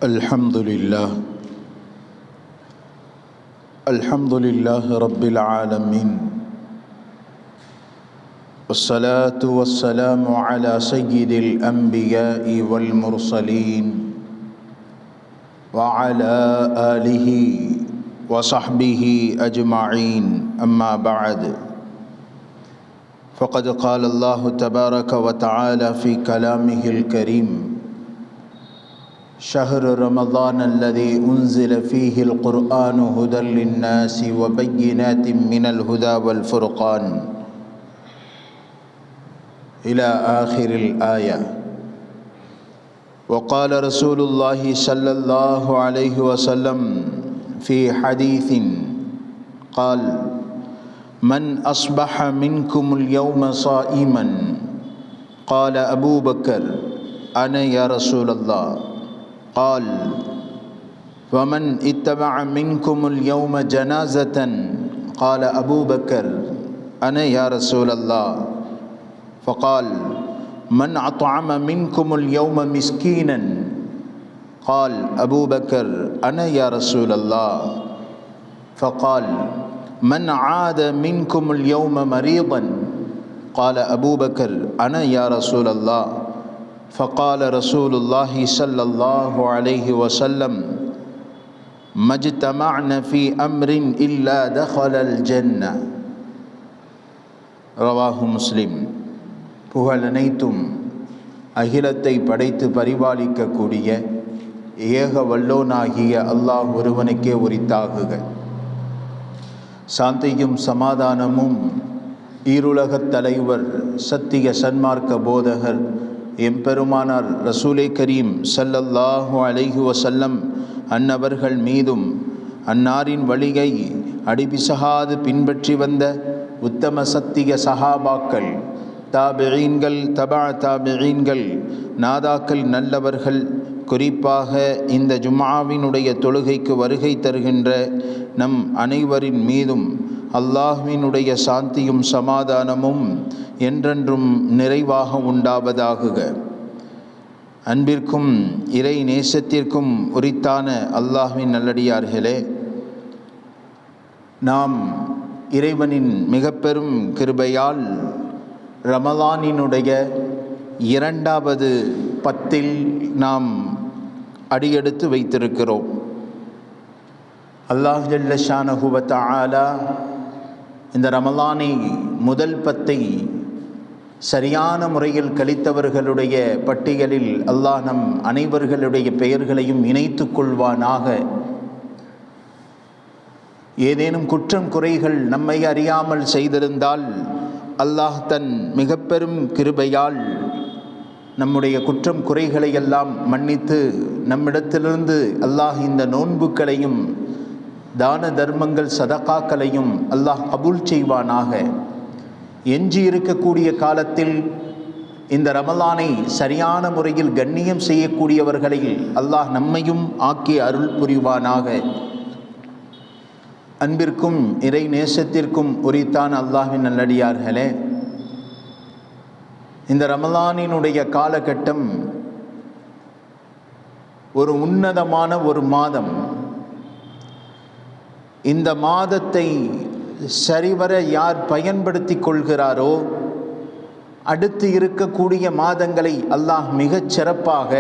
الحمد لله رب العالمين، والصلاة والسلام على سيد الأنبياء والمرسلين وعلى آله وصحبه أجمعين. أما بعد، فقد قال الله تبارك وتعالى في كلامه الكريم: شهر رمضان الذي أنزل فيه القرآن هدى للناس وبينات من الهدى والفرقان إلى آخر الآية. وقال رسول الله صلى الله عليه وسلم في حديث قال: من أصبح منكم اليوم صائما؟ قال أبو بكر: أنا يا رسول الله. قال: ومن اتبع منكم اليوم جنازة؟ قال أبو بكر: أنا يا رسول الله. فقال: من أطعم منكم اليوم مسكينا؟ قال أبو بكر: أنا يا رسول الله. فقال: من عاد منكم اليوم مريضا؟ قال أبو بكر: أنا يا رسول الله. فقال رسول الله صلى الله عليه وسلم: ما اجتمعنا في أمر إلا دخل الجنة. ரவாஹு முஸ்லிம். புகழ் அனைத்தும் அகிலத்தை படைத்து பரிபாலிக்கக்கூடிய ஏக வல்லோனாகிய அல்லாஹ் ஒருவனுக்கே உரித்தாகுக. சாந்தியும் சமாதானமும் ஈருலகத் தலைவர் சத்திய சன்மார்க்க போதகர் எம்பெருமானார் ரசூலே கரீம் ஸல்லல்லாஹு அலைஹி வஸல்லம் அன்னவர்கள் மீதும், அன்னாரின் வழியை அடிபிசகாது பின்பற்றி வந்த உத்தம சத்திய சஹாபாக்கள், தாபிஈன்கள், தபா தாபிஈன்கள், நாதாக்கள், நல்லவர்கள், குறிப்பாக இந்த ஜும்ஆவினுடைய தொழுகைக்கு வருகை தருகின்ற நம் அனைவரின் மீதும் அல்லாஹ்வினுடைய சாந்தியும் சமாதானமும் என்றென்றும் நிறைவாக உண்டாவதாகுக. அன்பிற்கும் இறை நேசத்திற்கும் உரித்தான அல்லாஹ்வின் நல்லடியார்களே, நாம் இறைவனின் மிக பெரும் கிருபையால் ரமலானினுடைய 2வது பத்தில் நாம் அடியெடுத்து வைத்திருக்கிறோம். அல்லாஹ் ஜல்ல ஷானஹு வ தஆலா இந்த ரமலானை முதல் பத்தை சரியான முறையில் கழித்தவர்களுடைய பட்டியலில் அல்லாஹ் நம் அனைவர்களுடைய பெயர்களையும் இணைத்து கொள்வானாக. ஏதேனும் குற்றம் குறைகள் நம்மை அறியாமல் செய்திருந்தால் அல்லாஹ் தன் மிக பெரும் கிருபையால் நம்முடைய குற்றம் குறைகளை எல்லாம் மன்னித்து நம்மிடத்திலிருந்து அல்லாஹ் இந்த நோன்புக்களையும் தான தர்மங்கள் சதகாக்களையும் அல்லாஹ் கபூல் செய்வானாக. எஞ்சி இருக்கக்கூடிய காலத்தில் இந்த ரமலானை சரியான முறையில் கண்ணியம் செய்யக்கூடியவர்களில் அல்லாஹ் நம்மையும் ஆக்கி அருள் புரிவானாக. அன்பிற்கும் இறை நேசத்திற்கும் உரித்தான அல்லாஹ்வின் நல்லடியார்களே, இந்த ரமலானினுடைய காலகட்டம் ஒரு உன்னதமான ஒரு மாதம். இந்த மாதத்தை சரிவர யார் பயன்படுத்தி கொள்கிறாரோ அடுத்து இருக்கக்கூடிய மாதங்களை அல்லாஹ் மிகச் சிறப்பாக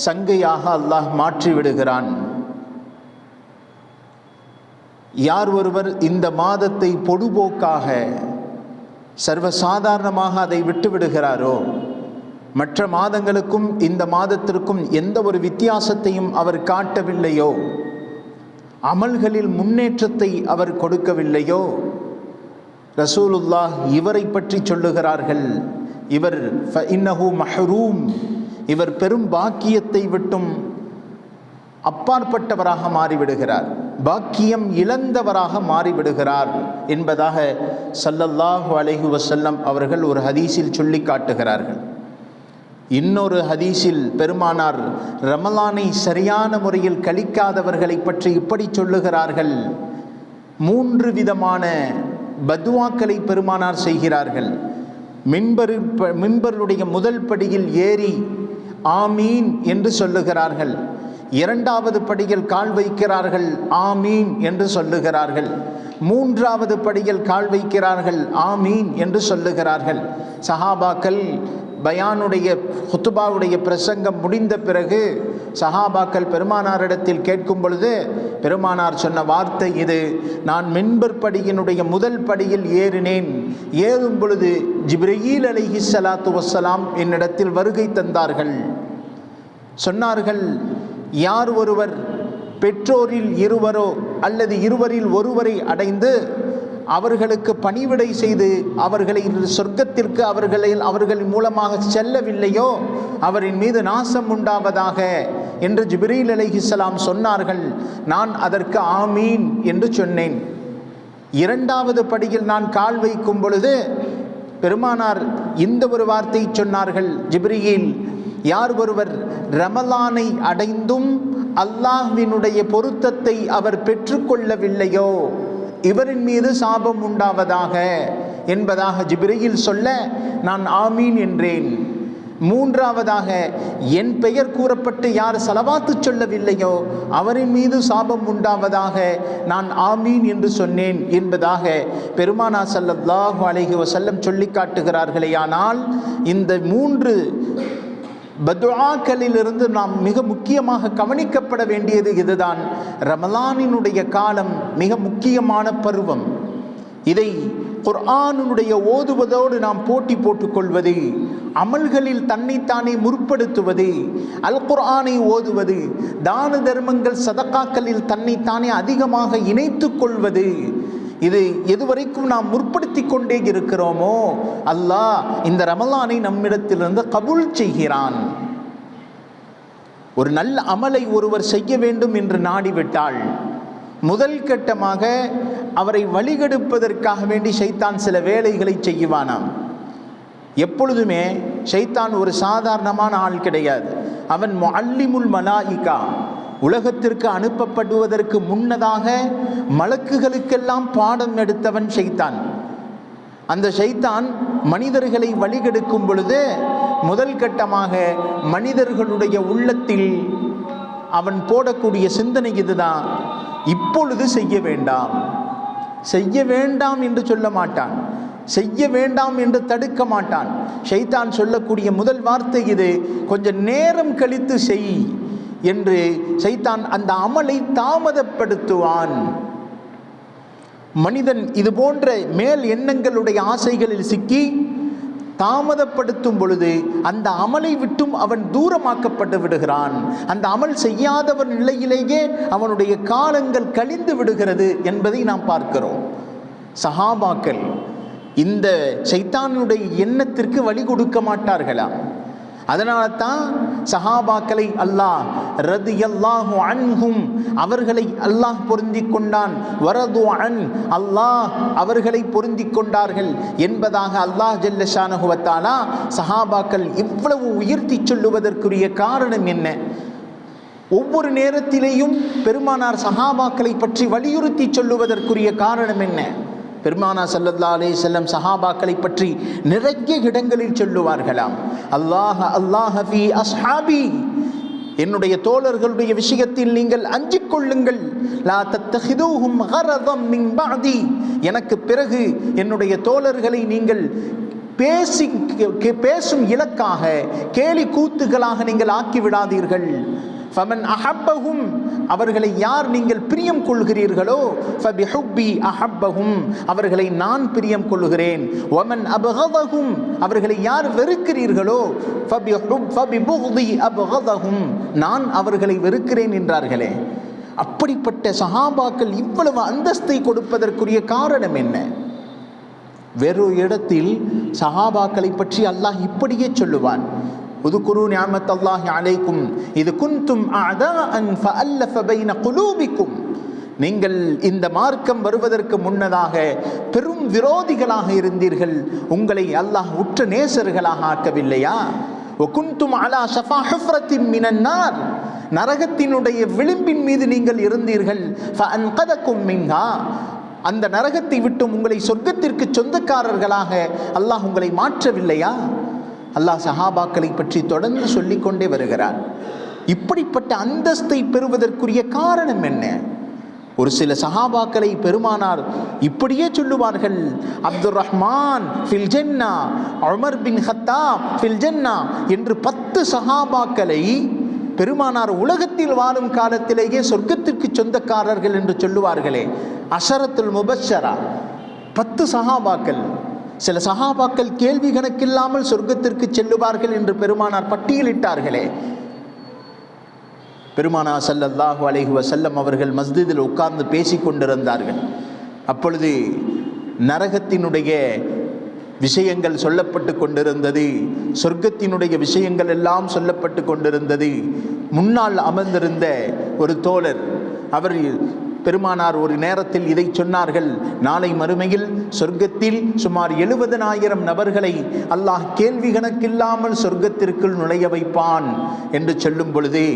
சங்கையாக அல்லாஹ் மாற்றிவிடுகிறான். யார் ஒருவர் இந்த மாதத்தை பொடுபோக்காக சர்வசாதாரணமாக அதை விட்டுவிடுகிறாரோ, மற்ற மாதங்களுக்கும் இந்த மாதத்திற்கும் எந்த ஒரு வித்தியாசத்தையும் அவர் காட்டவில்லையோ, அமல்களில் முன்னேற்றத்தை அவர் கொடுக்கவில்லையோ, ரசூலுல்லாஹ் இவரை பற்றி சொல்லுகிறார்கள்: இவர் ஃபஇன்னஹு மஹ்ரூம், இவர் பெரும் பாக்கியத்தை விட்டும் அப்பாற்பட்டவராக மாறிவிடுகிறார், பாக்கியம் இழந்தவராக மாறிவிடுகிறார் என்பதாக ஸல்லல்லாஹு அலைஹி வஸல்லம் அவர்கள் ஒரு ஹதீஸில் சொல்லி காட்டுகிறார்கள். இன்னொரு ஹதீஸில் பெருமானார் ரமலானை சரியான முறையில் கழிக்காதவர்களை பற்றி இப்படி சொல்லுகிறார்கள்: 3 விதமான பத்வாக்களை பெருமானார் செய்கிறார்கள். மின்பருடைய முதல் படியில் ஏறி ஆமீன் என்று சொல்லுகிறார்கள். இரண்டாவது படியில் கால் வைக்கிறார்கள், ஆமீன் என்று சொல்லுகிறார்கள். மூன்றாவது படியில் கால் வைக்கிறார்கள், ஆமீன் என்று சொல்லுகிறார்கள். சஹாபாக்கள் பயானுடைய ஹுத்துபாவுடைய பிரசங்கம் முடிந்த பிறகு சஹாபாக்கள் பெருமானாரிடத்தில் கேட்கும் பொழுது பெருமானார் சொன்ன வார்த்தை இது: நான் மின்பர் படியினுடைய முதல் படியில் ஏறினேன். ஏறும் பொழுது ஜிப்ரீல் அலைஹிஸ்ஸலாத்து வஸ்ஸலாம் என்னிடத்தில் வருகை தந்தார்கள். சொன்னார்கள், யார் ஒருவர் பெற்றோரில் இருவரோ அல்லது இருவரில் ஒருவரை அடைந்து அவர்களுக்கு பணிவிடை செய்து அவர்களை சொர்க்கத்திற்கு அவர்களின் மூலமாக செல்லவில்லையோ அவரின் மீது நாசம் உண்டாவதாக என்று ஜிப்ரீல் அலைஹிஸ்ஸலாம் சொன்னார்கள். நான் அதற்கு ஆமீன் என்று சொன்னேன். இரண்டாவது படியில் நான் கால் வைக்கும் பொழுது பெருமானார் இந்த ஒரு வார்த்தை சொன்னார்கள்: ஜிப்ரீல், யார் ஒருவர் ரமலானை அடைந்தும் அல்லாஹ்வினுடைய பொருத்தத்தை அவர் பெற்றுக்கொள்ளவில்லையோ இவரின் மீது சாபம் உண்டாவதாக என்பதாக ஜிப்ரீல் சொல்ல நான் ஆமீன் என்றேன். மூன்றாவதாக, என் பெயர் கூறப்பட்டு யார் ஸலவாத்து சொல்லவில்லையோ அவரின் மீது சாபம் உண்டாவதாக நான் ஆமீன் என்று சொன்னேன் என்பதாக பெருமானார் ஸல்லல்லாஹு அலைஹி வஸல்லம் சொல்லி காட்டுகிறார்களே. ஆனால் இந்த மூன்று பதுஆக்களிலிருந்து நாம் மிக முக்கியமாக கவனிக்கப்பட வேண்டியது இதுதான். ரமலானினுடைய காலம் மிக முக்கியமான பருவம். இதை குர்ஆனுடைய ஓதுவதோடு நாம் போட்டி போட்டுக்கொள்வது, அமல்களில் தன்னைத்தானே முற்படுத்துவது, அல் குர்ஆனை ஓதுவது, தான தர்மங்கள் சதக்காக்களில் தன்னைத்தானே அதிகமாக இணைத்து கொள்வது, இது எதுவரைக்கும் நாம் முற்படுத்தி கொண்டே இருக்கிறோமோ அல்லாஹ் இந்த ரமலானை நம்மிடத்திலிருந்து கபூல் செய்கிறான். ஒரு நல்ல அமலை ஒருவர் செய்ய வேண்டும் என்று நாடிவிட்டால் முதல் கட்டமாக அவரை வழிகெடுப்பதற்காக வேண்டி ஷைத்தான் சில வேலைகளை செய்வானாம். எப்பொழுதுமே ஷைத்தான் ஒரு சாதாரணமான ஆள் கிடையாது. அவன் முஅல்லிமுல் மலாயிகா, உலகத்திற்கு அனுப்பப்படுவதற்கு முன்னதாக மலக்குகளுக்கெல்லாம் பாடம் எடுத்தவன் ஷைத்தான். அந்த ஷைத்தான் மனிதர்களை வழிகெடுக்கும் பொழுது முதல் கட்டமாக மனிதர்களுடைய உள்ளத்தில் அவன் போடக்கூடிய சிந்தனை இதுதான்: இப்பொழுது செய்ய வேண்டாம். செய்ய வேண்டாம் என்று சொல்ல மாட்டான், செய்ய வேண்டாம் என்று தடுக்க மாட்டான். ஷைத்தான் சொல்லக்கூடிய முதல் வார்த்தை இது: கொஞ்சம் நேரம் கழித்து செய் என்று ஷைத்தான் அந்த அமலை தாமதப்படுத்துவான். மனிதன் இது போன்ற மேல் எண்ணங்களுடைய ஆசைகளில் சிக்கி தாமதப்படுத்தும் பொழுது அந்த அமலை விட்டும் அவன் தூரமாக்கப்பட்டு விடுகிறான். அந்த அமல் செய்யாதவன் நிலையிலேயே அவனுடைய காலங்கள் கழிந்து விடுகிறது என்பதை நாம் பார்க்கிறோம். சஹாபாக்கள் இந்த ஷைத்தானுடைய எண்ணத்திற்கு வழி கொடுக்க மாட்டார்களாம். அதனால தான் சஹாபாக்களை அல்லாஹ் ரதியல்லாஹு அன்ஹும், அவர்களை அல்லாஹ் பொருந்தி கொண்டான், வரது அன், அல்லாஹ் அவர்களை பொருந்தி கொண்டார்கள் என்பதாக அல்லாஹ் ஜல்ல ஷானஹு வ தஆலா சஹாபாக்கள் இவ்வளவு உயர்த்தி சொல்லுவதற்குரிய காரணம் என்ன? ஒவ்வொரு நேரத்திலேயும் பெருமானார் சஹாபாக்களை பற்றி வலியுறுத்தி சொல்லுவதற்குரிய காரணம் என்ன? பெருமானார் ஸல்லல்லாஹு அலைஹி வஸல்லம் சஹாபாக்களை பற்றி நிறைய இடங்களில் சொல்லுவார்களாம். அல்லாஹ் அல்லாஹ் ஃபீ அஸ்ஹாபி, என்னுடைய தோழர்களுடைய விஷயத்தில் நீங்கள் அஞ்சிக் கொள்ளுங்கள். லா தத்தஹிதூஹும் கரதம் மின் பஅதி, எனக்கு பிறகு என்னுடைய தோழர்களை நீங்கள் பேசும் இலக்காக, கேலி கூத்துகளாக நீங்கள் ஆக்கிவிடாதீர்கள். ஃபமன் அஹப்பஹும், அவர்களை யார் நீங்கள் பிரியம் கொள்கிறீர்களோ, ஃபபிஹுப்பி அஹப்பஹும், அவர்களை நான் பிரியம் கொள்கிறேன். வமன் அபகதஹும், அவர்களை யார் வெறுக்கிறீர்களோ, ஃபபிபுக்தி அபகதஹும், நான் அவர்களை வெறுக்கிறேன் என்றார்களே. அப்படிப்பட்ட சஹாபாக்கள் இவ்வளவு அந்தஸ்தை கொடுப்பதற்குரிய காரணம் என்ன? வேறு இடத்தில் சஹாபாக்களை பற்றி அல்லாஹ் இப்படியே சொல்லுவான்: உதுகுரு நிஅமத்தல்லாஹி அலைக்கும் இது குன்தும் அஅதாஅன் ஃபஅல்லஃப பைன குலூபிக்கும், நீங்கள் இந்த மார்க்கம் வருவதற்கு முன்னதாக பெரும் விரோதிகளாக இருந்தீர்கள், உங்களை அல்லாஹ் உற்ற நேசர்களாக ஆக்கவில்லையா? வகுன்தும் அலா ஷஃபா ஹுஃப்ரத்தின் மினன் நார், நரகத்தினுடைய விளிம்பின் மீது நீங்கள் இருந்தீர்கள். ஃபஅன்கதகும் மின்ஹா, அந்த நரகத்தை விட்டு உங்களை சொர்க்கத்திற்கு சொந்தக்காரர்களாக அல்லாஹ் உங்களை மாற்றவில்லையா? அல்லாஹ் சஹாபாக்களை பற்றி தொடர்ந்து சொல்லிக்கொண்டே வருகிறார். இப்படிப்பட்ட அந்தஸ்தை பெறுவதற்குரிய காரணம் என்ன? ஒரு சில சஹாபாக்களை பெருமானார் இப்படியே சொல்லுவார்கள், அப்துர் ரஹ்மான் ஃபில் ஜன்னா, உமர் பின் கத்தாப் ஃபில் ஜன்னா என்று 10 சஹாபாக்களை பெருமானார் உலகத்தில் வாழும் காலத்திலேயே சொர்க்கத்திற்கு சொந்தக்காரர்கள் என்று சொல்லுவார்களே. அஷரத்துல் முபஷரா 10 சஹாபாக்கள். சில சஹாபாக்கள் கேள்வி கணக்கில்லாமல் சொர்க்கத்திற்கு செல்லுவார்கள் என்று பெருமானார் பட்டியலிட்டார்களே. பெருமானார் ஸல்லல்லாஹு அலைஹி வஸல்லம் அவர்கள் மஸ்ஜிதில் உட்கார்ந்து பேசிக் கொண்டிருந்தார்கள். அப்பொழுது நரகத்தினுடைய விஷயங்கள் சொல்லப்பட்டு கொண்டிருந்தது, சொர்க்கத்தினுடைய விஷயங்கள் எல்லாம் சொல்லப்பட்டு கொண்டிருந்தது. முன்னால் அமர்ந்திருந்த ஒரு தோழர், அவர் பெருமானார் ஒரு நேரத்தில் இதை சொன்னார்கள், நாளை மறுமையில் சொர்க்கத்தில் சுமார் 70,000 நபர்களை அல்லாஹ் கேள்வி கணக்கில்லாமல் சொர்க்கத்திற்குள் நுழைய வைப்பான் என்று சொல்லும் பொழுது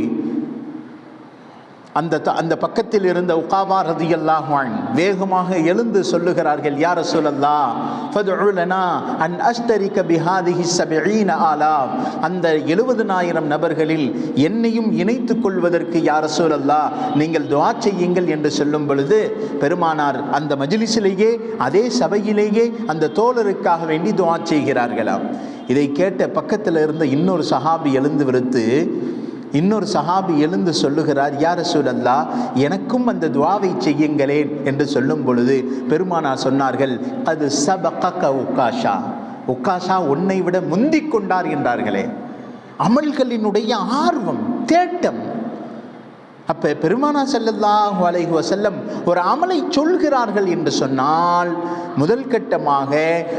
அந்த பக்கத்தில் இருந்த உகாபா ரலியல்லாஹு அன்ஹு வேகமாக எழுந்து சொல்லுகிறார்கள், யா ரசூலல்லாஹ் ஃபதுஉ லனா அன் அஷ்தரிக பிஹாதிஹி 70,000, அந்த 70,000 நபர்களில் என்னையும் இணைத்துக் கொள்வதற்கு யா ரசூலல்லாஹ் நீங்கள் துஆ செய்யுங்கள் என்று சொல்லும் பொழுது பெருமானார் அந்த மஜ்லிஸிலேயே அதே சபையிலேயே அந்த தோழருக்காக வேண்டி துஆ செய்கிறார்களாம். இதை கேட்ட பக்கத்தில் இருந்த இன்னொரு சஹாபி எழுந்து சொல்லுகிறார், யா ரசூலல்லாஹ் எனக்கும் அந்த துஆவை செய்யுங்களேன் என்று சொல்லும் பொழுது பெருமானார் சொன்னார்கள், அது சபகக உக்காஷா உன்னை விட முந்திக் கொண்டார் என்றார்களே. அமல்களினுடைய ஆர்வம், தேட்டம். அப்ப பெருமானார் ஸல்லல்லாஹு அலைஹி வஸல்லம் ஒரு அமலை சொல்கிறார்கள் என்று சொன்னால் முதல் கட்டமாக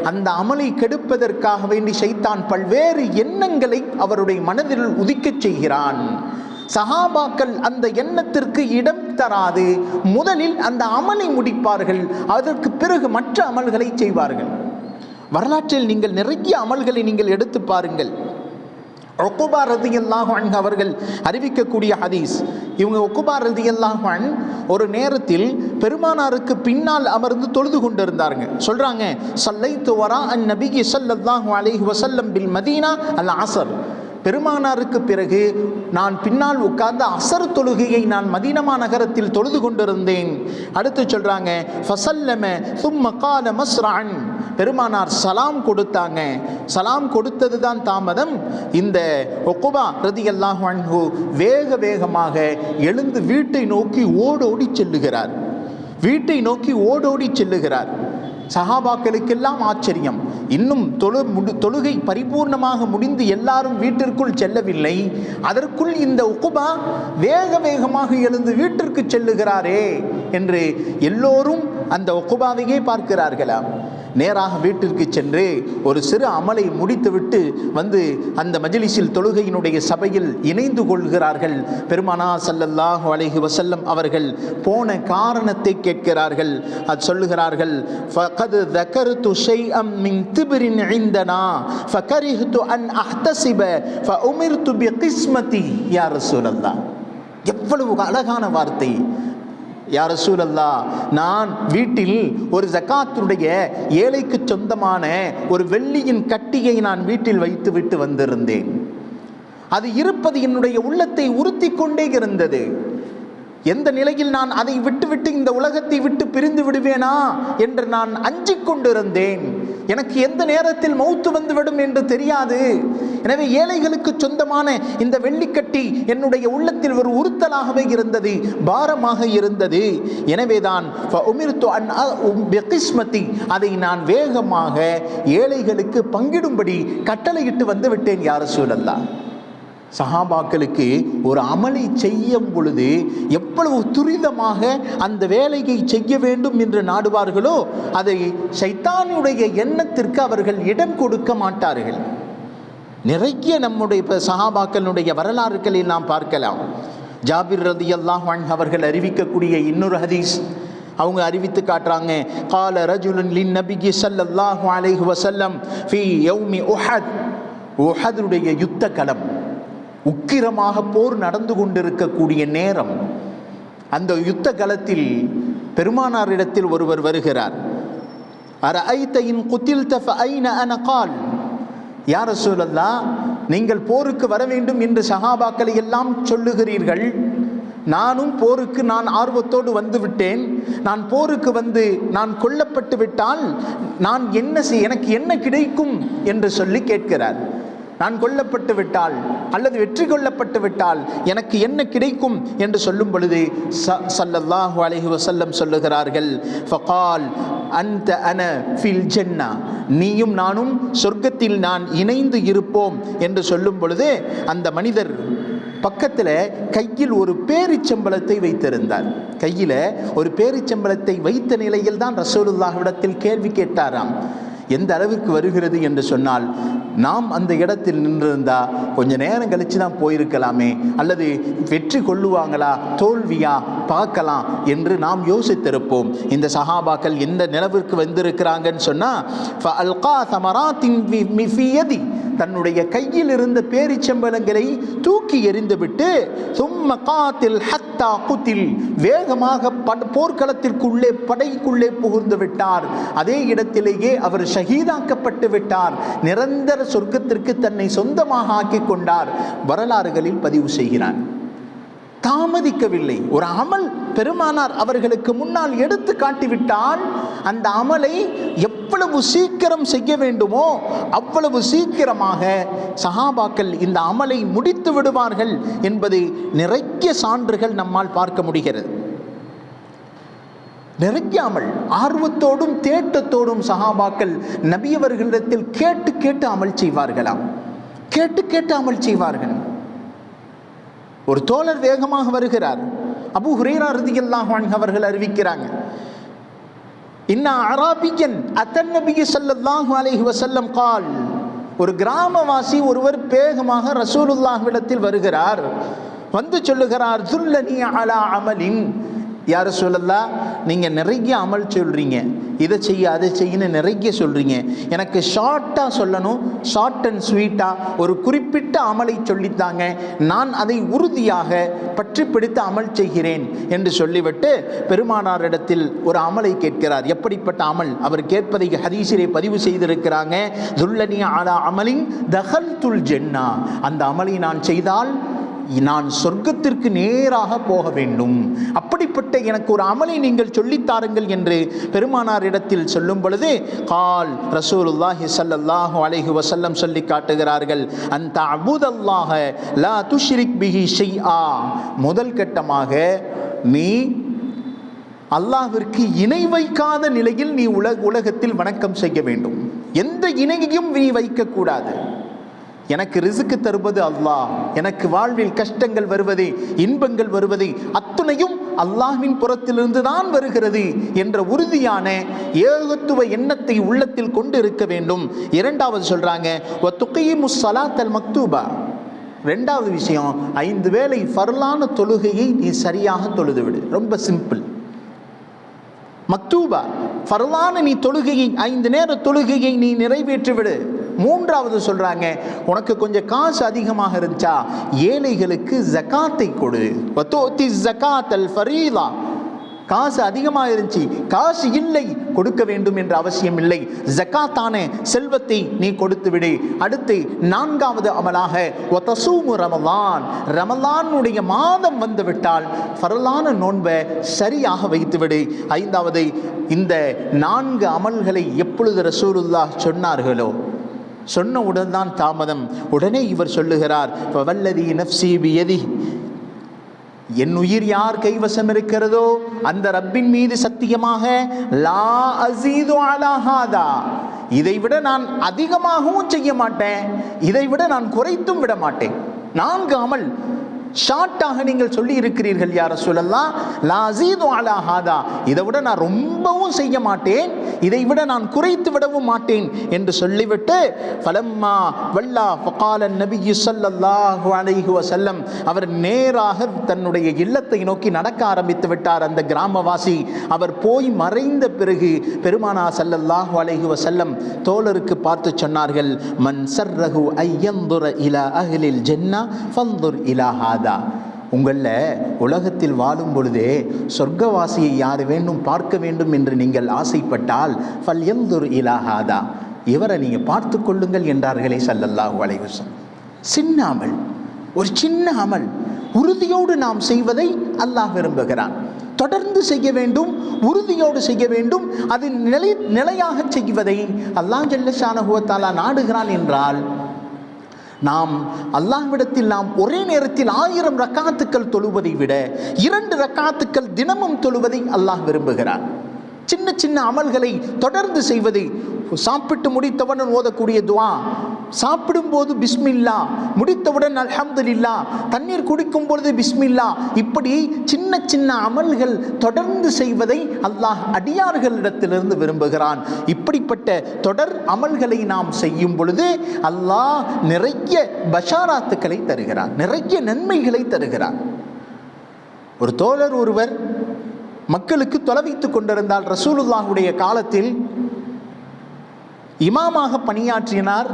அந்த அமலை கெடுப்பதற்காக வேண்டி ஷைத்தான் பல்வேறு எண்ணங்களை அவருடைய மனதில் உதிக்கச் செய்கிறான். சஹாபாக்கள் அந்த எண்ணத்திற்கு இடம் தராது முதலில் அந்த அமலை முடிப்பார்கள், அதற்கு பிறகு மற்ற அமல்களை செய்வார்கள். வரலாற்றில் நீங்கள் நிறைய அமல்களை நீங்கள் எடுத்து பாருங்கள். உக்பா ரலியல்லாஹு அன்ஹு அவர்கள் அறிவிக்கக்கூடிய ஹதீஸ். இவங்க உக்பா ரலியல்லாஹு அன்ஹு ஒரு நேரத்தில் பெருமானாருக்கு பின்னால் அமர்ந்து தொழுது கொண்டிருந்தாங்க. சொல்றாங்க, ஸல்லைத்து வரா அன்-நபி ஸல்லல்லாஹு அலைஹி வஸல்லம் பில் மதீனா அல் அஸர். பெருமானாருக்கு பிறகு நான் பின்னால் உட்கார்ந்த அசர் தொழுகையை நான் மதீனா நகரத்தில் தொழுது கொண்டிருந்தேன். அடுத்து சொல்றாங்க, ஃபஸல்லம சும்ம கால மஸ்ரஅன். பெருமானார் சலாம் கொடுத்தாங்க. சலாம் கொடுத்தது தான் தாமதம். இந்த உக்பா ரலியல்லாஹு அன்ஹு வேகமாக எழுந்து வீட்டை நோக்கி ஓடோடி செல்லுகிறார். சஹாபாக்களுக்கெல்லாம் ஆச்சரியம். இன்னும் தொழுகை பரிபூர்ணமாக முடிந்து எல்லாரும் வீட்டிற்குள் செல்லவில்லை, அதற்குள் இந்த உக்பா வேகமாக எழுந்து வீட்டிற்கு செல்லுகிறாரே என்று எல்லோரும் அந்த உக்பாவையே பார்க்கிறார்களாம். நேராக வீட்டிற்கு சென்று ஒரு சிறு அமலை முடித்துவிட்டு வந்து அந்த மஜ்லிஸில் தொழுகையினுடைய சபையில் இணைந்து கொள்கிறார்கள். பெருமானார் ஸல்லல்லாஹு அலைஹி வஸல்லம் அவர்கள் போன காரணத்தை கேட்கிறார்கள். அது சொல்லுகிறார்கள், ஃபகத் ذكرت شيئا من تبر عندنا فكرهت ان احتسب فامرت بقسمتي يا رسول الله. எவ்வளவு அழகான வார்த்தை! யா ரசூலல்லாஹ், நான் வீட்டில் ஒரு ஜகாத்துடைய ஏழைக்கு சொந்தமான ஒரு வெள்ளியின் கட்டியை நான் வீட்டில் வைத்து விட்டு வந்திருந்தேன். அது இருப்பது என்னுடைய உள்ளத்தை உறுத்தி கொண்டே இருந்தது. எந்த நிலையில் நான் அதை விட்டுவிட்டு இந்த உலகத்தை விட்டு பிரிந்து விடுவேனா என்று நான் அஞ்சிக் கொண்டிருந்தேன். எனக்கு எந்த நேரத்தில் மௌத்து வந்துவிடும் என்று தெரியாது. எனவே ஏழைகளுக்கு சொந்தமான இந்த வெள்ளிக்கட்டி என்னுடைய உள்ளத்தில் ஒரு உறுத்தலாகவே இருந்தது, பாரமாக இருந்தது. எனவேதான் அதை நான் வேகமாக ஏழைகளுக்கு பங்கிடும்படி கட்டளையிட்டு வந்து விட்டேன் யா ரசூலல்லாஹ். சஹாபாக்களுக்கு ஒரு அமலை செய்யும் பொழுது எவ்வளவு துரிதமாக அந்த வேலையை செய்ய வேண்டும் என்று நாடுவார்களோ அதை ஷைத்தானுடைய எண்ணத்திற்கு அவர்கள் இடம் கொடுக்க மாட்டார்கள். நிறைய நம்முடைய சஹாபாக்களுடைய வரலாறுகளில் நாம் பார்க்கலாம். ஜாபிர் ரலியல்லாஹு அன்ஹு அவர்கள் அறிவிக்கக்கூடிய இன்னொரு ஹதீஸ் அவங்க அறிவித்து காட்டுறாங்க, கால ரஜுலுன் லின்னபியி ஸல்லல்லாஹு அலைஹி வஸல்லம் ஃபீ யௌமி உஹத். உஹதுடைய யுத்த களம், உக்கிரமாக போர் நடந்து கொண்டிருக்கக்கூடிய நேரம். அந்த யுத்த களத்தில் பெருமானாரிடத்தில் ஒருவர் வருகிறார். அரஐத இன் குதில்த ஃபஐன அன கால். யா ரசூலல்லாஹ், நீங்கள் போருக்கு வர வேண்டும் என்று சஹாபாக்களை எல்லாம் சொல்லுகிறீர்கள். நானும் போருக்கு நான் ஆர்வத்தோடு வந்து விட்டேன். நான் போருக்கு வந்து நான் கொல்லப்பட்டு விட்டால் நான் என்ன எனக்கு என்ன கிடைக்கும் என்று சொல்லி கேட்கிறார். நான் கொல்லப்பட்டு விட்டால் அல்லது வெற்றி கொள்ளப்பட்டு விட்டால் எனக்கு என்ன கிடைக்கும் என்று சொல்லும் பொழுது ஸல்லல்லாஹு அலைஹி வஸல்லம் சொல்லுகிறார்கள், ஃபகால் அன்த அன ஃபில் ஜன்னா, நீயும் நானும் சொர்க்கத்தில் நான் இணைந்து இருப்போம் என்று சொல்லும் பொழுது அந்த மனிதர் பக்கத்தில் கையில் ஒரு பேரிச்சம்பளத்தை வைத்திருந்தார். கையில் ஒரு பேரிச்சம்பளத்தை வைத்த நிலையில் தான் ரசூலுல்லாஹ்விடத்தில் கேள்வி கேட்டாராம். எந்த அளவிற்கு வருகிறது என்று சொன்னால், நாம் அந்த இடத்தில் நின்றிருந்தா கொஞ்ச நேரம் கழித்து தான் போயிருக்கலாமே, அல்லது வெற்றி கொள்ளுவாங்களா தோல்வியா பார்க்கலாம் என்று நாம் யோசித்திருப்போம். இந்த சஹாபாக்கள் எந்த நிலவிற்கு வந்திருக்கிறாங்கன்னு சொன்னால், தன்னுடைய கையில் இருந்த பேரிச்சம்பளங்களை தூக்கி எறிந்துவிட்டு வேகமாக போர்க்களத்திற்குள்ளே படைக்குள்ளே புகுந்து விட்டார். அதே இடத்திலேயே அவர் ஷஹீதாக்கப்பட்டு விட்டார். நிரந்தர சொர்க்கத்திற்கு தன்னை சொந்தமாக ஆக்கிக் கொண்டார். வரலாறுகளில் பதிவு செய்கிறார். தாமதிக்கவில்லை. ஒரு அமல் பெருமானார் அவர்களுக்கு முன்னால் எடுத்து காட்டிவிட்டால் அந்த அமலை எவ்வளவு சீக்கிரம் செய்ய வேண்டுமோ அவ்வளவு சீக்கிரமாக சஹாபாக்கள் இந்த அமலை முடித்து விடுவார்கள் என்பது நிறைய சான்றுகள் நம்மால் பார்க்க முடிகிறது. நிறைய அமல் ஆர்வத்தோடும் தேட்டத்தோடும் சஹாபாக்கள் நபியவர்களிடத்தில் கேட்டு கேட்டு அமல் செய்வார்களாம். கேட்டு கேட்டு அமல் செய்வார்கள். ஒரு தோழர் வேகமாக வருகிறார். அபூ ஹுரைரா ரலியல்லாஹு அன்ஹு அவர்கள் அறிவிக்கிறாங்க, இன்னா அராபியன் அத்தன் நபி ஸல்லல்லாஹு அலைஹி வஸல்லம் கால், ஒரு கிராமவாசி ஒருவர் வேகமாக ரசூலுல்லாஹ்விடத்தில் வருகிறார். வந்து சொல்லுகிறார், துல்லனி அலா அமலின், யா ரசூலல்லாஹ், நீங்கள் நிறைய அமல் சொல்கிறீங்க, இதை செய்ய அதை செய்யன்னு நிறைய சொல்கிறீங்க, எனக்கு ஷார்ட்டாக சொல்லணும், ஷார்ட் அண்ட் ஸ்வீட்டாக ஒரு குறிப்பிட்ட அமலை சொல்லித்தாங்க, நான் அதை உறுதியாக பற்றி பிடித்து அமல் செய்கிறேன் என்று சொல்லிவிட்டு பெருமானாரிடத்தில் ஒரு அமலை கேட்கிறார். எப்படிப்பட்ட அமல்? அவர் கேட்பதை ஹதீஸிலே பதிவு செய்திருக்கிறாங்க. துல்லனி அலா அமலின் தஹல்துல் ஜன்னா, அந்த அமலை நான் செய்தால் நான் சொர்க்கத்திற்கு நேராக போக வேண்டும், அப்படிப்பட்ட எனக்கு ஒரு அமலை நீங்கள் சொல்லித்தாருங்கள் என்று பெருமானாரிடத்தில் சொல்லும் பொழுது கால் ரசூலுல்லாஹி ஸல்லல்லாஹு அலைஹி வஸல்லம் சொல்லி காட்டுகிறார்கள், அந்த அபுதல்லாஹ லா துஷ்ரிக் பிஹி ஷைஆ, முதல் கட்டமாக நீ அல்லாஹ்விற்கு இணை வைக்காத நிலையில் நீ உலகத்தில் வணக்கம் செய்ய வேண்டும். எந்த இணையையும் நீ வைக்கக்கூடாது. எனக்கு ரிசுக்கு தருவது அல்லாஹ், எனக்கு வாழ்வில் கஷ்டங்கள் வருவது இன்பங்கள் வருவது அத்துணையும் அல்லாஹ்வின் புறத்திலிருந்து தான் வருகிறது என்ற உறுதியான ஏகத்துவ எண்ணத்தை உள்ளத்தில் கொண்டு இருக்க வேண்டும். இரண்டாவது சொல்றாங்க, வத்துகீமுஸ் ஸலாத்தல் மக்தூபா, ரெண்டாவது விஷயம், 5 வேளை ஃபர்லான தொழுகையை நீ சரியாக தொழுதுவிடு. ரொம்ப சிம்பிள். மக்தூபா ஃபர்லான நீ தொழுகையை 5 நேர தொழுகையை நீ நிறைவேற்றிவிடு. மூன்றாவது சொல்றாங்க, உனக்கு கொஞ்சம் காசு அதிகமாக இருந்துச்சா ஏழைகளுக்கு ஜகாத்தை கொடு. வதூதி ஜகாத்தல் ஃபரீதா, காசு அதிகமாக இருந்துச்சு, காசு இல்லை கொடுக்க வேண்டும் என்ற அவசியம் இல்லை, ஜகாத்தான செல்வத்தை நீ கொடுத்து விடு. அடுத்து நான்காவது அமலாக வதசூமு ரமலான், ரமலானுடைய மாதம் வந்துவிட்டால் ஃபர்லான நோன்பை சரியாக வைத்துவிடு. ஐந்தாவது, இந்த 4 அமல்களை எப்பொழுது ரசூலுல்லாஹ் சொன்னார்களோ சொன்னவுடன் தான் தாமதம். உடனே இவர் சொல்லுகிறார், வல்லதி நஃப்ஸி பியதி, என் உயிர் யார் கைவசம் இருக்கிறதோ அந்த ரப்பின் மீது சத்தியமாக, லா அஸீது அலா ஹாதா, இதைவிட நான் அதிகமாகவும் செய்ய மாட்டேன், இதைவிட நான் குறைத்தும் விட மாட்டேன். 4 அமல் ஷார்ட்டாக நீங்கள் சொல்லி இருக்கிறீர்கள் யா ரசூலல்லாஹ், லா அஸீது அலா ஹாதா, இதை விட நான் ரொம்பவும் செய்ய மாட்டேன், இதை விட நான் குறைத்து விடவும் மாட்டேன் என்று சொல்லிவிட்டு ஃபலம்மா வல்லா ஃபகால நபி ஸல்லல்லாஹு அலைஹி வஸல்லம், அவர் நேராக தன்னுடைய இல்லத்தை நோக்கி நடக்க ஆரம்பித்து விட்டார். அந்த கிராமவாசி அவர் போய் மறைந்த பிறகு பெருமானார் ஸல்லல்லாஹு அலைஹி வஸல்லம் தோழருக்கு பார்த்து சொன்னார்கள், மன் சர்ரஹு ஐயந்துர இலா அஹ்லில் ஜன்னா ஃபந்துர் இலா ஹாதா, உங்களில் உலகத்தில் வாழும் பொழுதே சொர்க்கவாசியை யார் வேண்டும் பார்க்க வேண்டும் என்று நீங்கள் ஆசைப்பட்டால் ஃபல்யந்துர் இலா ஹாதா, இவரை நீங்கள் பார்த்து கொள்ளுங்கள் என்றார்களே ஸல்லல்லாஹு அலைஹி வஸல்லம். சின்ன அமல், ஒரு சின்ன அமல் உறுதியோடு நாம் செய்வதை அல்லாஹ் விரும்புகிறான். தொடர்ந்து செய்ய வேண்டும், உறுதியோடு செய்ய வேண்டும். அது நிலையாக செய்வதை அல்லாஹ் ஜல்ல ஷானஹு வ தஆலா நாடுகிறான் என்றால், நாம் அல்லாஹ்விடத்தில் நாம் ஒரே நேரத்தில் 1000 ரக்காத்துக்கள் தொழுவதை விட 2 ரக்காத்துக்கள் தினமும் தொழுவதை அல்லாஹ் விரும்புகிறான். சின்ன சின்ன அமல்களை தொடர்ந்து செய்வது, சாப்பிட்டு முடித்தவுடன் ஓதக்கூடிய துஆ, சாப்பிடும்போது பிஸ்மில்லா, முடித்தவுடன் அல்ஹம்துலில்லா, தண்ணீர் குடிக்கும் பொழுது பிஸ்மில்லா, இப்படி சின்ன சின்ன அமல்கள் தொடர்ந்து செய்வதை அல்லாஹ் அடியார்களிடத்திலிருந்து விரும்புகிறான். இப்படிப்பட்ட தொடர் அமல்களை நாம் செய்யும் பொழுது அல்லாஹ் நிறைய பஷாராத்துக்களை தருகிறான், நிறைய நன்மைகளை தருகிறான். ஒரு தோழர் ஒருவர் மக்களுக்கு தொலைவைத்துக் கொண்டிருந்தால் ரசூலுல்லாஹுடைய காலத்தில் இமாமாக பணியாற்றினார்.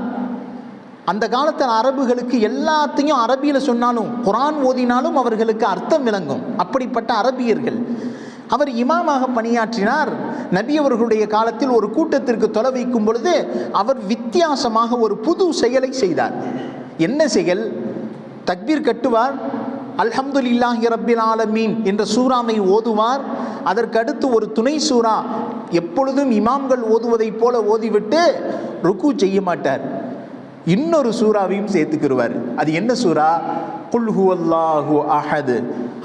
அந்த காலத்தில் அரபுகளுக்கு எல்லாத்தையும் அரபியில் சொன்னாலும் குர்ஆன் ஓதினாலும் அவர்களுக்கு அர்த்தம் விளங்கும். அப்படிப்பட்ட அரபியர்கள். அவர் இமாமாக பணியாற்றினார். நபி அவர்களுடைய காலத்தில் ஒரு கூட்டத்திற்கு தொலை வைக்கும் பொழுது அவர் வித்தியாசமாக ஒரு புது செயலை செய்தார். என்ன செயல்? தக்பீர் கட்டுவார், அல்ஹம்துலில்லாஹி ரப்பில் ஆலமீன் என்ற சூறாவை ஓதுவார். அதற்கடுத்து ஒரு துணை சூறா எப்பொழுதும் இமாம்கள் ஓதுவதைப் போல ஓதிவிட்டு ருக்கு செய்ய மாட்டார், இன்னொரு சூறாவையும் சேர்த்துக்கிடுவார். அது என்ன சூறா? குல் ஹுவல்லாஹு அஹத்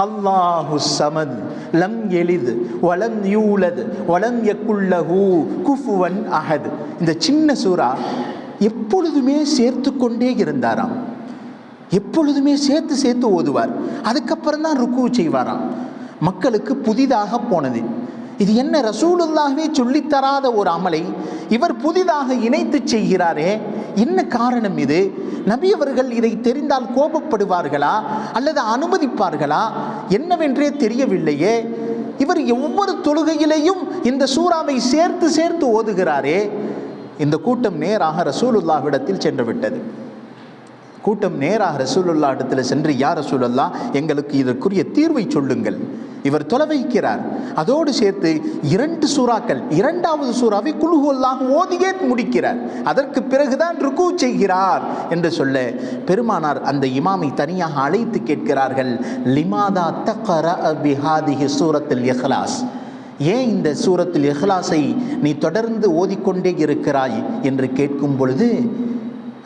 அல்லாஹு ஸமத் லம் யலித் வலம் யூலத் வலம் யகுல் லஹு குஃபுவன் அஹத். இந்த சின்ன சூறா எப்பொழுதுமே சேர்த்து கொண்டே இருந்தாராம், எப்பொழுதுமே சேர்த்து சேர்த்து ஓதுவார். அதுக்கப்புறம் தான் ருக்கு செய்வாராம். மக்களுக்கு புதிதாக போனது. இது என்ன, ரசூலுல்லாஹ்வே சொல்லித்தராத ஒரு அமலை இவர் புதிதாக இணைத்து செய்கிறாரே, என்ன காரணம் இது? நபி அவர்கள் இதை தெரிந்தால் கோபப்படுவார்களா அல்லது அனுமதிப்பார்களா என்னவென்றே தெரியவில்லையே. இவர் ஒவ்வொரு தொழுகையிலேயும் இந்த சூறாவை சேர்த்து சேர்த்து ஓதுகிறாரே. இந்த கூட்டம் நேராக ரசூலுல்லாஹ்விடத்தில் சென்று விட்டது. கூட்டம் நேராக ரசூலுல்லாஹ் இடத்தில் சென்று, யா ரசூலுல்லாஹ், எங்களுக்கு இதற்குரிய தீர்வை சொல்லுங்கள். இவர் தொலை வைக்கிறார். அதோடு சேர்த்து 2 சூறாக்கள், 2வது சூறாவை குல் ஹுவல்லாஹ் ஓதியே முடிக்கிறார். அதற்கு பிறகுதான் ருக்கு செய்கிறார் என்று சொல்ல, பெருமானார் அந்த இமாமை தனியாக அழைத்து கேட்கிறார்கள், லிமாதா தக்ரா பிஹாதிஹி சூரத்துல் இஹ்லாஸ், ஏன் இந்த சூரத்துல் இஹ்லாஸை நீ தொடர்ந்து ஓதிக்கொண்டே இருக்கிறாய் என்று கேட்கும் பொழுது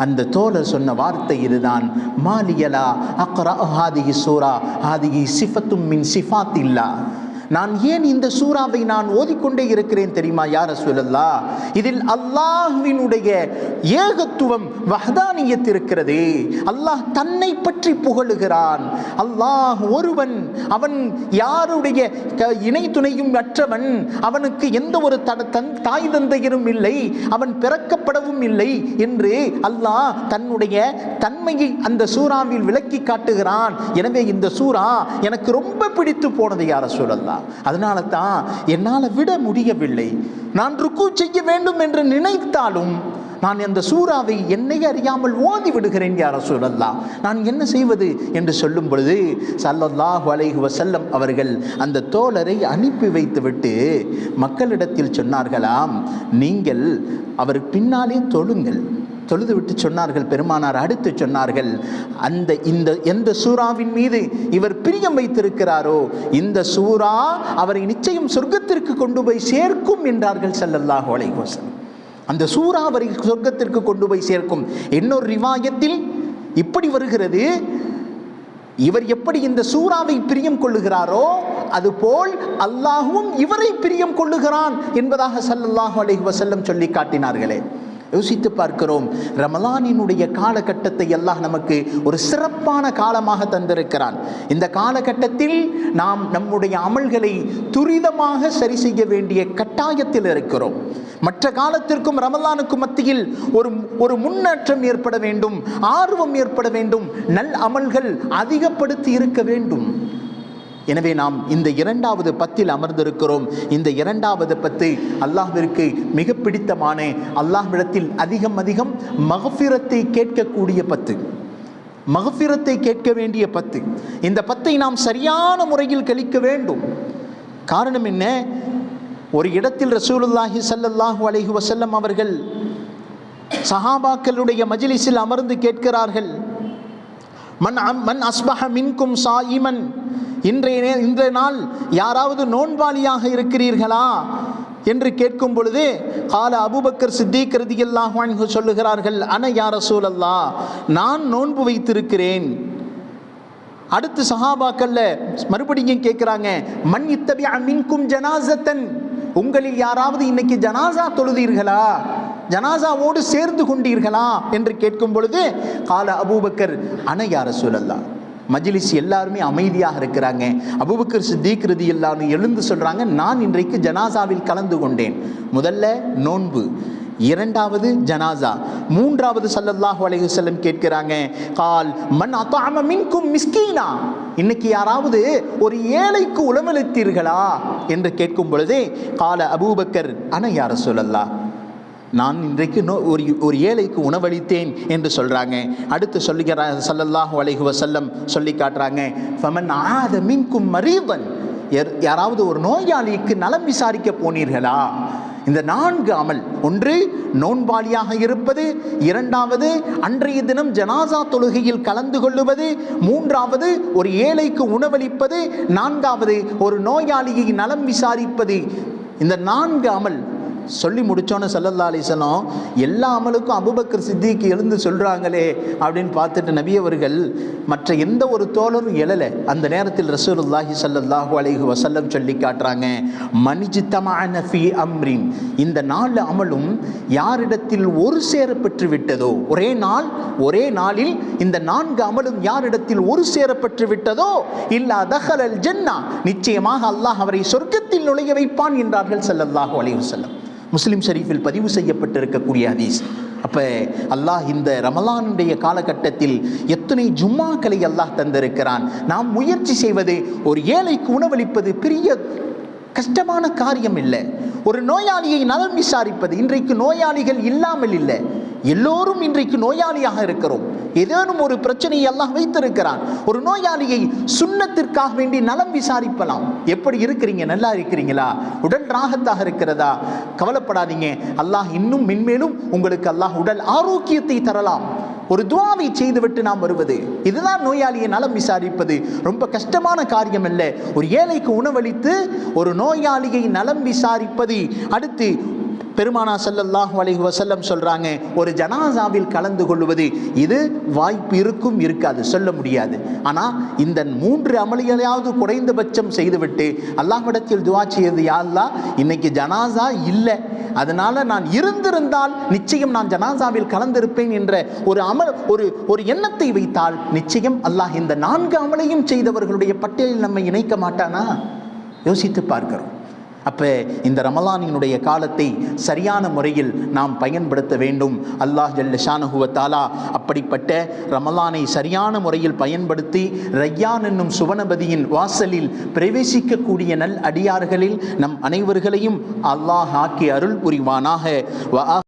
அந்த தோழர் சொன்ன வார்த்தை இதுதான், மாலியலா அக்ரா ஹாதிஹி சூரா ஹாதிஹி சிஃபத்தும் மின் சிஃபாத்தில்லா. நான் ஏன் இந்த சூறாவை நான் ஓதிக்கொண்டே இருக்கிறேன் தெரியுமா யா ரசூலல்லாஹ்? இதில் அல்லாஹ்வினுடைய ஏகத்துவம், வஹ்தானியத் இருக்கிறது. அல்லாஹ் தன்னை பற்றி புகழுகிறான். அல்லாஹ் ஒருவன், அவன் யாருடைய இணை துணையும் அற்றவன், அவனுக்கு எந்த ஒரு தாய் தந்தையரும் இல்லை, அவன் பிறக்கப்படவும் இல்லை என்று அல்லாஹ் தன்னுடைய தன்மையை அந்த சூறாவில் விளக்கி காட்டுகிறான். எனவே இந்த சூறா எனக்கு ரொம்ப பிடித்து போனது யா ரசூலல்லாஹ். அதனால தான் என்னால் விட முடியவில்லை. நான் ருக்கு செய்ய வேண்டும் என்று நினைத்தாலும் நான் அந்த சூறாவை என்னை அறியாமல் ஓதி விடுகிறேன் யா ரசூலல்லாஹ், நான் என்ன செய்வது என்று சொல்லும் பொழுது ஸல்லல்லாஹு அலைஹி வஸல்லம் அவர்கள் அந்த தோழரை அனுப்பி வைத்துவிட்டு மக்களிடத்தில் சொன்னார்களாம், நீங்கள் அவர் பின்னாலே தொழுங்கள். தொழுது விட்டு சொன்னார்கள் பெருமானார், அடுத்து சொன்னார்கள், எந்த சூறாவின் மீது இவர் பிரியம் வைத்திருக்கிறாரோ இந்த சூறா அவரை நிச்சயம் சொர்க்கத்திற்கு கொண்டு போய் சேர்க்கும் என்றார்கள் ஸல்லல்லாஹு அலைஹி வஸல்லம். அந்த சூறா அவரை சொர்க்கத்திற்கு கொண்டு போய் சேர்க்கும். இன்னொரு ரிவாயத்தில் இப்படி வருகிறது, இவர் எப்படி இந்த சூறாவை பிரியம் கொள்ளுகிறாரோ அதுபோல் அல்லாஹ்வும் இவரை பிரியம் கொள்ளுகிறான் என்பதாக ஸல்லல்லாஹு அலைஹி வஸல்லம் சொல்லி காட்டினார்களே. யோசித்து பார்க்கிறோம், ரமலானினுடைய காலகட்டத்தை அல்லாஹ் நமக்கு ஒரு சிறப்பான காலமாக தந்திருக்கிறான். இந்த காலகட்டத்தில் நாம் நம்முடைய அமல்களை துரிதமாக சரி செய்ய வேண்டிய கட்டாயத்தில் இருக்கிறோம். மற்ற காலத்திற்கும் ரமலானுக்கும் மத்தியில் ஒரு முன்னேற்றம் ஏற்பட வேண்டும், ஆர்வம் ஏற்பட வேண்டும், நல் அமல்கள் அதிகப்படுத்தி இருக்க வேண்டும். எனவே நாம் இந்த 2வது பத்தில் அமர்ந்திருக்கிறோம். இந்த 2வது பத்து அல்லாஹ்விற்கு மிக பிடித்தமான, அல்லாஹ்விடத்தில் அதிகம் மக்ஃபிரத்தை கேட்கக்கூடிய பத்து, மக்ஃபிரத்தை கேட்க வேண்டிய பத்து. இந்த பத்தை நாம் சரியான முறையில் கழிக்க வேண்டும். காரணம் என்ன? ஒரு இடத்தில் ரசூலுல்லாஹி ஸல்லல்லாஹு அலைஹி வஸல்லம் அவர்கள் சஹாபாக்களுடைய மஜ்லிஸில் அமர்ந்து கேட்கிறார்கள், மன் அஸ்பஹ மின்கும் சாயிமன், இன்றைய நாள் யாராவது நோன்பாளியாக இருக்கிறீர்களா என்று கேட்கும் பொழுது கால அபூபக்கர் சித்தீக் ரலியல்லாஹு அன்ஹு சொல்லுகிறார்கள், அன யா ரசூலல்லாஹ், நான் நோன்பு வைத்திருக்கிறேன். அடுத்து சஹாபாக்கள்ல மறுபடியும் கேட்கிறாங்க, மன் இத்தபிஅ மின்கும் ஜனாஸத்தன், உங்களில் யாராவது இன்னைக்கு ஜனாசா தொழுதீர்களா, ஜனாசாவோடு சேர்ந்து கொண்டீர்களா என்று கேட்கும் பொழுது கால அபூபக்கர் அன யா ரசூலல்லாஹ். மஜ்லிஸ் எல்லாருமே அமைதியாக இருக்கிறாங்க. அபூபக்கர் சித்தீக் ரலியல்லாஹு அன்ஹு எழுந்து சொல்றாங்க, நான் இன்றைக்கு ஜனாசாவில் கலந்து கொண்டேன். முதல்ல நோன்பு, இரண்டாவது ஜனாசா, மூன்றாவது ஸல்லல்லாஹு அலைஹி வஸல்லம் கேட்கிறாங்க, கால் மன் அத்அம மின்கும் மிஸ்கீனா, இன்னைக்கு யாராவது ஒரு ஏழைக்கு உணவளித்தீர்களா என்று கேட்கும் பொழுது கால அபூபக்கர் அன யா ரசூலல்லாஹ், நான் இன்றைக்கு ஒரு ஏழைக்கு உணவளித்தேன் என்று சொல்றாங்க. அடுத்து சொல்லுகிறார் ஸல்லல்லாஹு அலைஹி வஸல்லம் சொல்லி காட்டுறாங்க, ஃபமன் ஆத மின்கும் மரீதன், யாராவது ஒரு நோயாளிக்கு நலம் விசாரிக்க போனீர்களா. இந்த 4 அமல், ஒன்று நோன்பாளியாக இருப்பது, இரண்டாவது அன்றைய தினம் ஜனாசா தொழுகையில் கலந்து கொள்ளுவது, மூன்றாவது ஒரு ஏழைக்கு உணவளிப்பது, நான்காவது ஒரு நோயாளியை நலம் விசாரிப்பது. இந்த 4 அமல் சொல்லி முடிச்சோன்னு ஸல்லல்லாஹு அலைஹி வஸல்லம் எல்லா அமலுக்கும் அபூபக்கர் சித்திக் எழுந்து சொல்றாங்களே அப்படின்னு பார்த்துட்டு நபி அவர்கள் மற்ற எந்த ஒரு தோழரும் எழலை. அந்த நேரத்தில் ரசூலுல்லாஹி ஸல்லல்லாஹு அலைஹி வஸல்லம் சொல்லி காட்டுறாங்க, மனிஜ்தமஅன ஃபீ அம்ரின், இந்த 4 அமலும் யாரிடத்தில் ஒரு சேர பெற்று விட்டதோ, ஒரே நாளில் இந்த 4 அமலும் யாரிடத்தில் ஒரு சேர பெற்று விட்டதோ, இல்லா தஹலல் ஜன்னா, நிச்சயமாக அல்லாஹ் அவரை சொர்க்கத்தில் நுழைய வைப்பான் என்றார்கள் ஸல்லல்லாஹு அலைஹி வஸல்லம். முஸ்லிம் ஷரீஃபில் பதிவு செய்யப்பட்டிருக்கக்கூடிய ஹதீஸ். அப்போ அல்லாஹ் இந்த ரமலானுடைய காலகட்டத்தில் எத்தனை ஜும்மாக்களை அல்லாஹ் தந்திருக்கிறான். நாம் முயற்சி செய்வது, ஒரு ஏழைக்கு உணவளிப்பது பெரிய கஷ்டமான காரியம் இல்லை. ஒரு நோயாளியை நலம் விசாரிப்பது, இன்றைக்கு நோயாளிகள் இல்லாமல் இல்லை, எல்லோரும் இன்றைக்கு நோயாளியாக இருக்கிறோம். ஏதேனும் ஒரு பிரச்சனையை அல்லாஹ் வைத்திருக்கிறான். ஒரு நோயாளியை சுன்னத்திற்காக வேண்டி நலம் விசாரிப்பலாம். எப்படி இருக்கிறீங்க, நல்லா இருக்கிறீங்களா, உடல் ராகத்தாக இருக்கிறதா, கவலைப்படாதீங்க, அல்லாஹ் இன்னும் மென்மேலும் உங்களுக்கு அல்லாஹ் உடல் ஆரோக்கியத்தை தரலாம். ஒரு துஆவை செய்துவிட்டு நாம் வருவது, இதுதான் நோயாளியை நலம் விசாரிப்பது. ரொம்ப கஷ்டமான காரியம் அல்ல. ஒரு ஏழைக்கு உணவளித்து ஒரு நோயாளியை நலம் விசாரிப்பது. அடுத்து பெருமானா ஸல்லல்லாஹு அலைஹி வஸல்லம் சொல்றாங்க, ஒரு ஜனாசாவில் கலந்து கொள்வது, இது வாய்ப்பு இருக்கும், இருக்காது, சொல்ல முடியாது. ஆனா இந்த 3 அமல்களையாவது குறைந்தபட்சம் செய்துவிட்டு அல்லாஹ்விடத்தில் துஆ செய்வது, யா அல்லாஹ் இன்னைக்கு ஜனாசா இல்லை, அதனால நான் இருந்திருந்தால் நிச்சயம் நான் ஜனாசாவில் கலந்திருப்பேன் என்ற ஒரு எண்ணத்தை வைத்தால் நிச்சயம் அல்லாஹ் இந்த 4 அமலையும் செய்தவர்களுடைய பட்டியலில் நம்மை இணைக்க மாட்டானா? யோசித்து பார்க்கிறோம். அப்போ இந்த ரமலானினுடைய காலத்தை சரியான முறையில் நாம் பயன்படுத்த வேண்டும். அல்லாஹ் ஜல்ல ஷானஹு வ தஆலா அப்படிப்பட்ட ரமலானை சரியான முறையில் பயன்படுத்தி ரய்யான் என்னும் சுவனபதியின் வாசலில் பிரவேசிக்கக்கூடிய நல் அடியார்களில் நம் அனைவர்களையும் அல்லாஹ் ஆக்கி அருள் புரிவானாக. வ